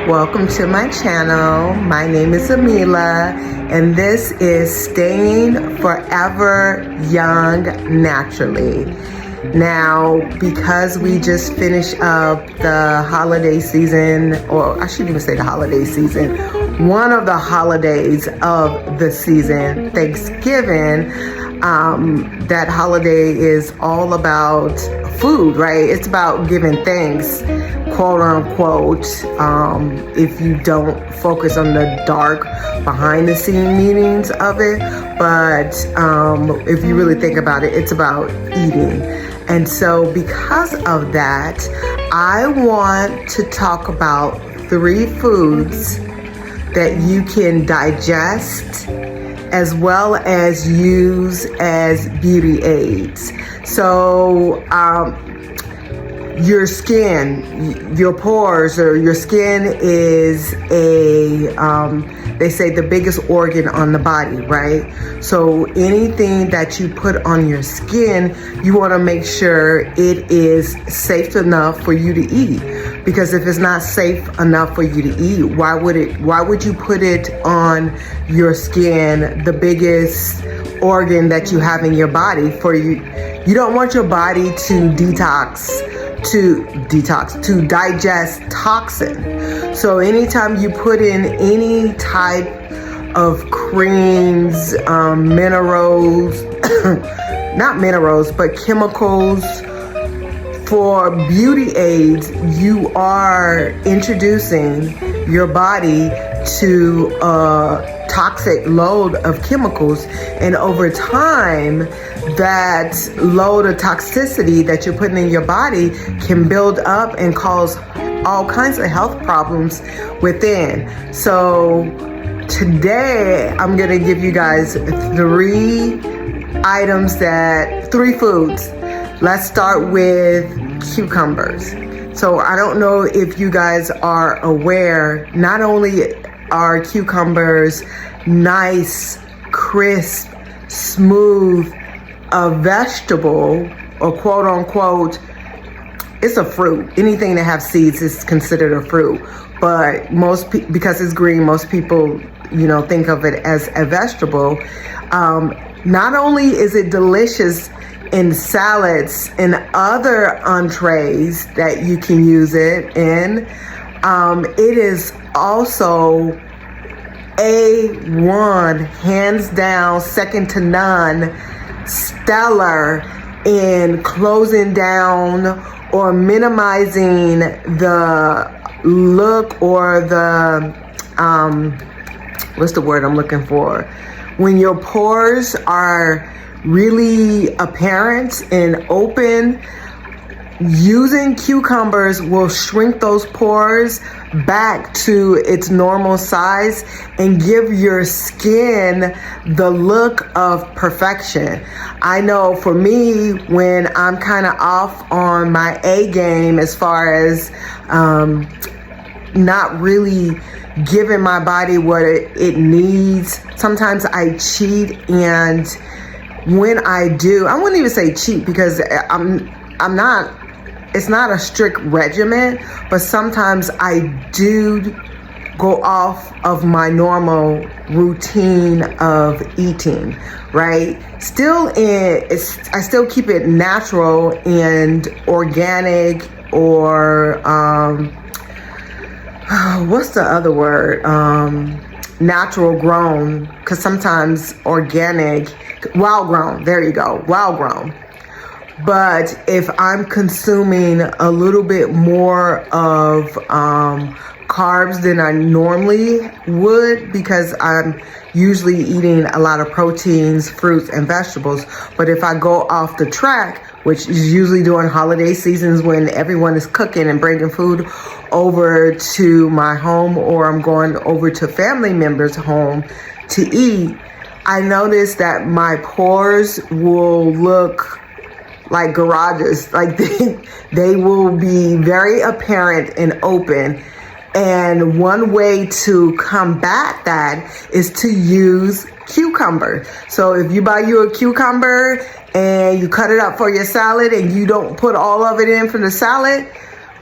Welcome to my channel. My name is Amila, and this is Staying Forever Young Naturally. Now, because we just finished up the holiday season, or I shouldn't even say the holiday season, one of the holidays of the season, Thanksgiving, that holiday is all about food, right? It's about giving thanks, quote unquote, if you don't focus on the dark behind the scene meanings of it. But if you really think about it, it's about eating. And so because of that, I want to talk about 3 foods that you can digest as well as use as beauty aids. So your skin, your pores, or your skin is they say the biggest organ on the body, right? So anything that you put on your skin, you want to make sure it is safe enough for you to eat. Because if it's not safe enough for you to eat, why would you put it on your skin, the biggest organ that you have in your body? You don't want your body to digest toxin. So anytime you put in any type of creams, minerals, not minerals, but chemicals for beauty aids, you are introducing your body to a toxic load of chemicals, and over time, that load of toxicity that you're putting in your body can build up and cause all kinds of health problems within. So today, I'm gonna give you guys 3 foods. Let's start with cucumbers. So I don't know if you guys are aware, not only are cucumbers nice, crisp, smooth, a vegetable, or quote unquote, it's a fruit. Anything that has seeds is considered a fruit. But because it's green, most people, think of it as a vegetable. Not only is it delicious in salads and other entrees that you can use it in, it is also A1, hands down, second to none, stellar in closing down or minimizing the look or the, what's the word I'm looking for? When your pores are really apparent and open, using cucumbers will shrink those pores back to its normal size and give your skin the look of perfection. I know for me, when I'm kind of off on my A game as far as not really giving my body what it needs, sometimes I cheat, and when I do, I wouldn't even say cheat because I'm not, it's not a strict regimen, but sometimes I do go off of my normal routine of eating, right? I still keep it natural and organic, or what's the other word? Natural grown, because sometimes organic, wild grown, there you go, wild grown. But if I'm consuming a little bit more of carbs than I normally would, because I'm usually eating a lot of proteins, fruits, and vegetables, but if I go off the track, which is usually during holiday seasons when everyone is cooking and bringing food over to my home, or I'm going over to family members' home to eat, I notice that my pores will look like garages. Like they will be very apparent and open. And one way to combat that is to use cucumber. So if you buy you a cucumber and you cut it up for your salad and you don't put all of it in for the salad,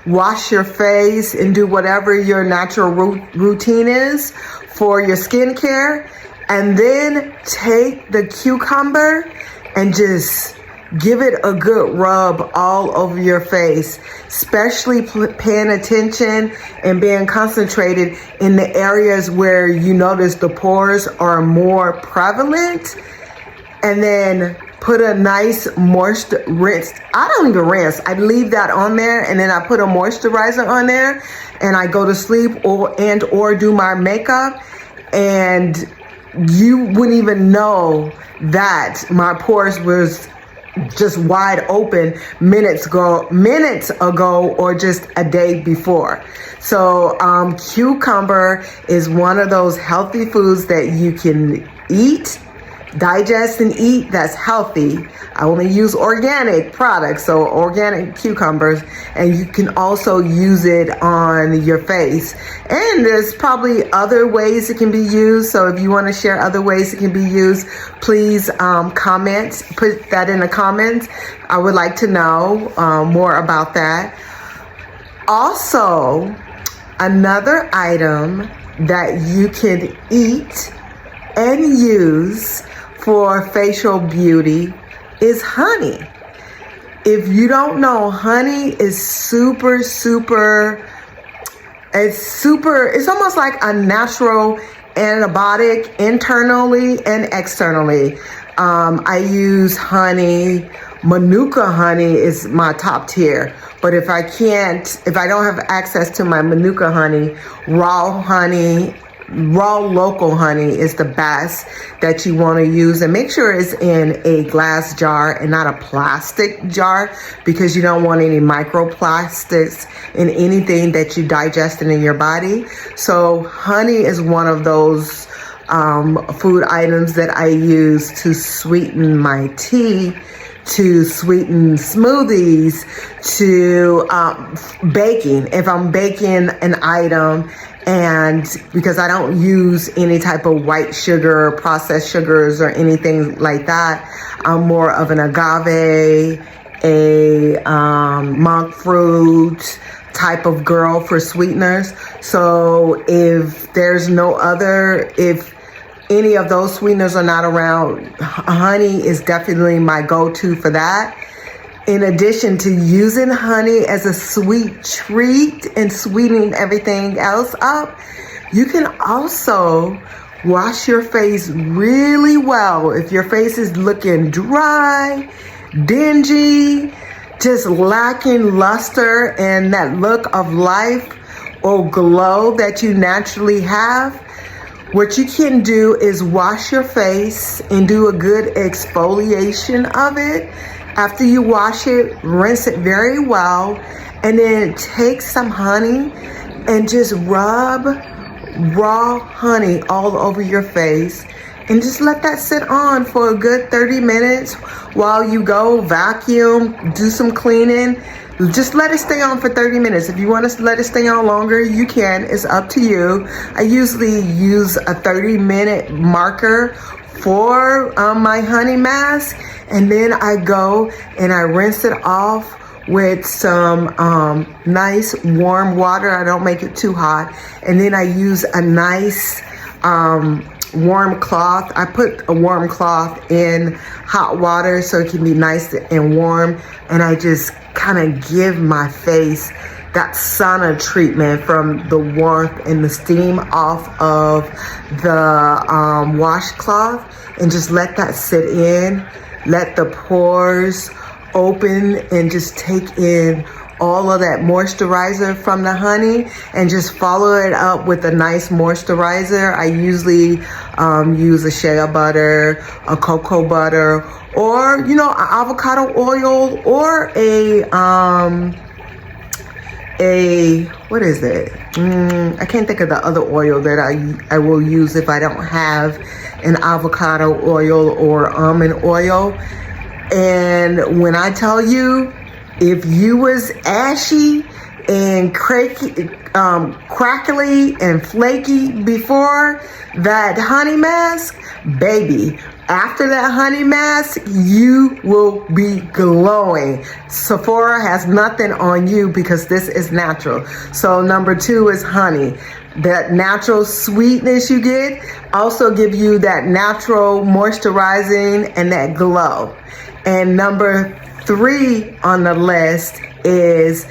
wash your face and do whatever your natural routine is for your skincare. And then take the cucumber and just give it a good rub all over your face, especially paying attention and being concentrated in the areas where you notice the pores are more prevalent. And then put a nice moisture rinse. I don't even rinse. I leave that on there, and then I put a moisturizer on there, and I go to sleep or do my makeup, and you wouldn't even know that my pores was just wide open minutes ago or just a day before. So cucumber is one of those healthy foods that you can eat, digest and eat, that's healthy. I only use organic products, so organic cucumbers, and you can also use it on your face. And there's probably other ways it can be used, so if you want to share other ways it can be used, please comment, put that in the comments. I would like to know more about that. Also, another item that you can eat and use for facial beauty is honey. If you don't know, honey is it's almost like a natural antibiotic internally and externally. I use honey. Manuka honey is my top tier. But if I don't have access to my Manuka honey, raw local honey is the best that you want to use, and make sure it's in a glass jar and not a plastic jar, because you don't want any microplastics in anything that you digesting in your body. So honey is one of those food items that I use to sweeten my tea, to sweeten smoothies, to baking. If I'm baking an item, and because I don't use any type of white sugar, processed sugars, or anything like that, I'm more of an agave, a monk fruit type of girl for sweeteners. So if any of those sweeteners are not around, honey is definitely my go-to for that. In addition to using honey as a sweet treat and sweetening everything else up, you can also wash your face really well. If your face is looking dry, dingy, just lacking luster and that look of life or glow that you naturally have, what you can do is wash your face and do a good exfoliation of it. After you wash it, rinse it very well, and then take some honey and just rub raw honey all over your face, and just let that sit on for a good 30 minutes while you go vacuum, do some cleaning. Just let it stay on for 30 minutes. If you want to let it stay on longer, you can. It's up to you. I usually use a 30-minute marker for my honey mask, and then I go and I rinse it off with some nice warm water. I don't make it too hot. And then I use a nice warm cloth. I put a warm cloth in hot water so it can be nice and warm, and I just kind of give my face that sauna treatment from the warmth and the steam off of the washcloth, and just let that sit in, let the pores open, and just take in all of that moisturizer from the honey, and just follow it up with a nice moisturizer. I usually use a shea butter, a cocoa butter, or avocado oil, or what is it? I can't think of the other oil that I will use if I don't have an avocado oil or almond oil. And when I tell you, if you was ashy and cracky, crackly and flaky before that honey mask, baby, After that honey mask, you will be glowing. Sephora has nothing on you because this is natural. So number 2 is honey. That natural sweetness you get also give you that natural moisturizing and that glow. And number 3 on the list is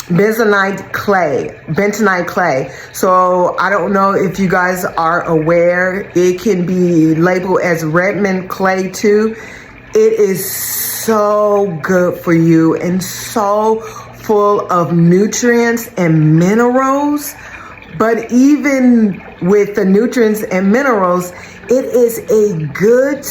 Bentonite Clay. So I don't know if you guys are aware, it can be labeled as Redmond Clay too. It is so good for you and so full of nutrients and minerals. But even with the nutrients and minerals, it is a good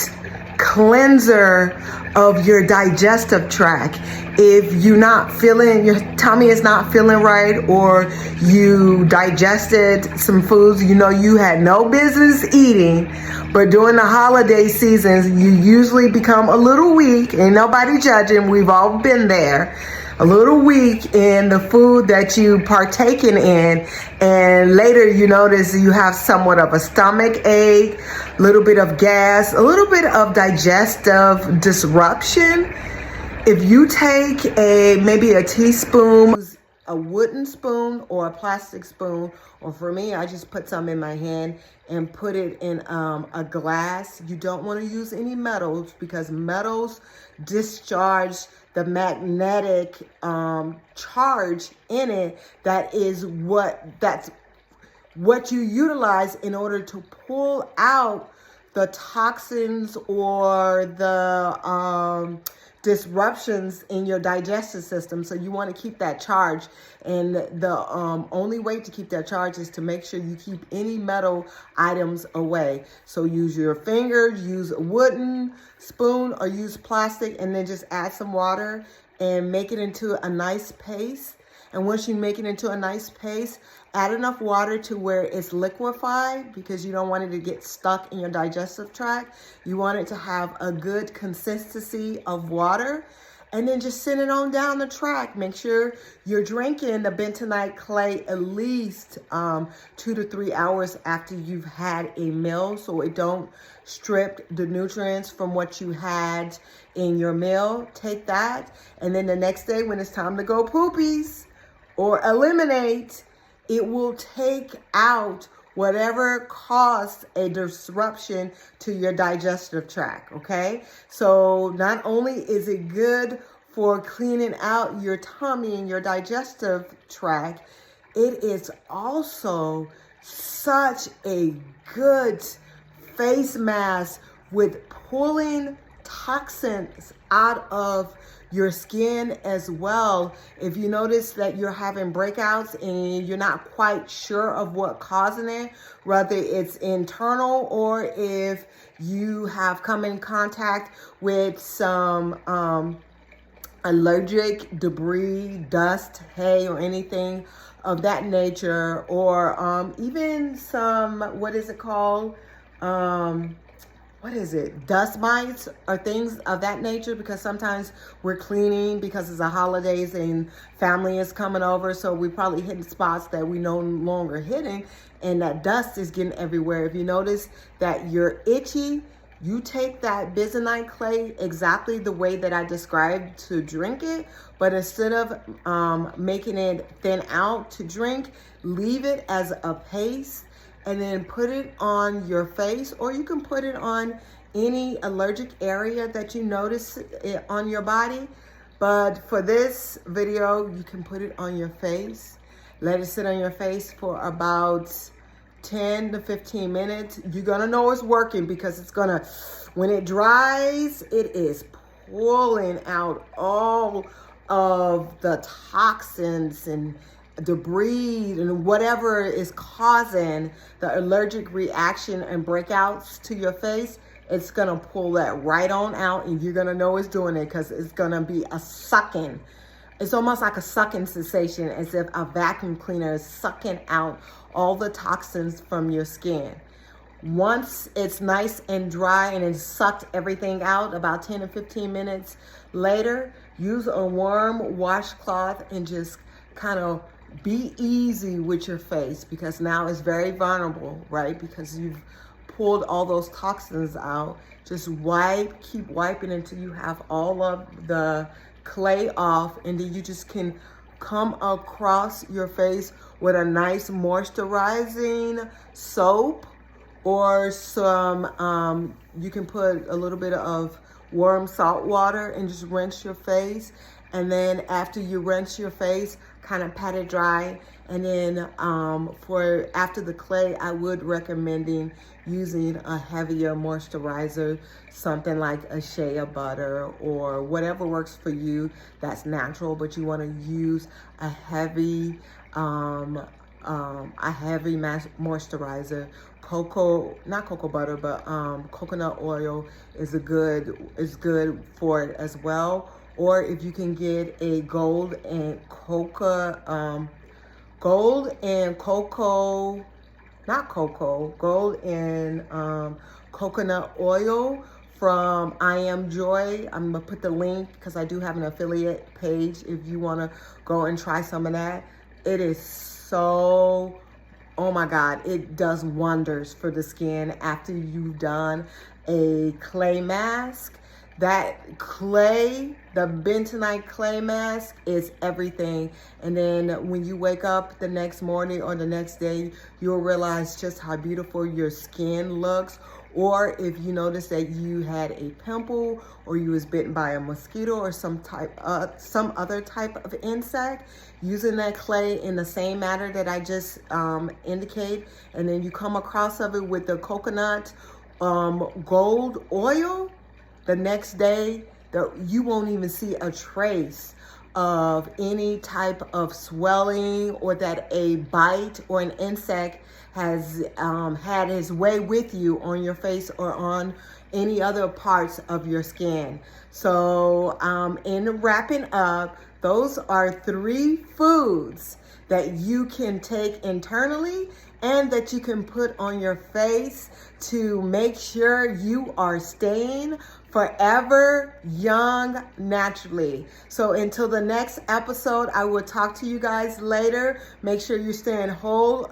cleanser of your digestive tract. If you're not feeling, your tummy is not feeling right, or you digested some foods you know you had no business eating, but during the holiday seasons, you usually become a little weak. Ain't nobody judging, we've all been there. A little weak in the food that you partaken in, and later you notice you have somewhat of a stomach ache, a little bit of gas, a little bit of digestive disruption. If you take maybe a teaspoon, a wooden spoon or a plastic spoon, or for me, I just put some in my hand and put it in a glass. You don't want to use any metals because metals discharge the magnetic charge in it. That's what you utilize in order to pull out the toxins or the disruptions in your digestive system. So you want to keep that charge, and the only way to keep that charge is to make sure you keep any metal items away. So use your fingers, use a wooden spoon, or use plastic, and then just add some water and make it into a nice paste. And once you make it into a nice paste, add enough water to where it's liquefied, because you don't want it to get stuck in your digestive tract. You want it to have a good consistency of water. And then just send it on down the track. Make sure you're drinking the Bentonite Clay at least 2 to 3 hours after you've had a meal, so it don't strip the nutrients from what you had in your meal. Take that, and then the next day when it's time to go poopies or eliminate, it will take out whatever caused a disruption to your digestive tract, okay? So not only is it good for cleaning out your tummy and your digestive tract, it is also such a good face mask with pulling toxins out of your skin as well. If you notice that you're having breakouts and you're not quite sure of what causing it, whether it's internal or if you have come in contact with some allergic debris, dust, hay, or anything of that nature, or even some, what is it called? Dust mites or things of that nature, because sometimes we're cleaning because it's the holidays and family is coming over, so we probably hitting spots that we no longer hitting, and that dust is getting everywhere. If you notice that you're itchy, you take that Bentonite Clay exactly the way that I described to drink it, but instead of making it thin out to drink, leave it as a paste, and then put it on your face, or you can put it on any allergic area that you notice on your body. But for this video, you can put it on your face. Let it sit on your face for about 10 to 15 minutes. You're gonna know it's working because it's gonna, when it dries, it is pulling out all of the toxins and debris and whatever is causing the allergic reaction and breakouts to your face. It's gonna pull that right on out, and you're gonna know it's doing it because it's gonna be a sucking. It's almost like a sucking sensation, as if a vacuum cleaner is sucking out all the toxins from your skin. Once it's nice and dry and it's sucked everything out, about 10 to 15 minutes later, use a warm washcloth and just kind of be easy with your face, because now it's very vulnerable, right? Because you've pulled all those toxins out, just wipe, keep wiping until you have all of the clay off, and then you just can come across your face with a nice moisturizing soap or some, you can put a little bit of warm salt water and just rinse your face. And then after you rinse your face, kind of pat it dry. And then for after the clay, I would recommending using a heavier moisturizer, something like a shea butter or whatever works for you that's natural, but you want to use a heavy moisturizer. Not cocoa butter, but coconut oil is good for it as well. Or if you can get a gold and coconut oil from I Am Joy. I'm gonna put the link because I do have an affiliate page if you wanna go and try some of that. It is so, oh my God, it does wonders for the skin after you've done a clay mask. That clay, the Bentonite Clay mask is everything. And then when you wake up the next morning or the next day, you'll realize just how beautiful your skin looks. Or if you notice that you had a pimple or you was bitten by a mosquito or some other type of insect, using that clay in the same manner that I just indicate, and then you come across of it with the coconut gold oil, the next day, you won't even see a trace of any type of swelling or that a bite or an insect has had his way with you on your face or on any other parts of your skin. So in wrapping up, those are 3 foods that you can take internally and that you can put on your face to make sure you are staying forever young naturally. So until the next episode, I will talk to you guys later. Make sure you're staying whole.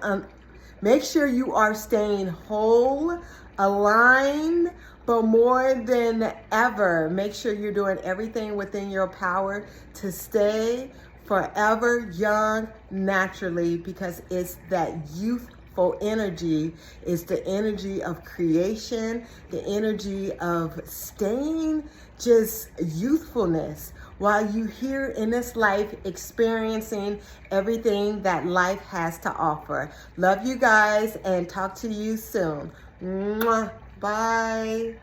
Make sure you are staying whole, aligned, but more than ever, make sure you're doing everything within your power to stay forever young naturally, because it's that youthful energy. It's the energy of creation, the energy of staying just youthfulness while you here in this life experiencing everything that life has to offer. Love you guys and talk to you soon. Mwah. Bye.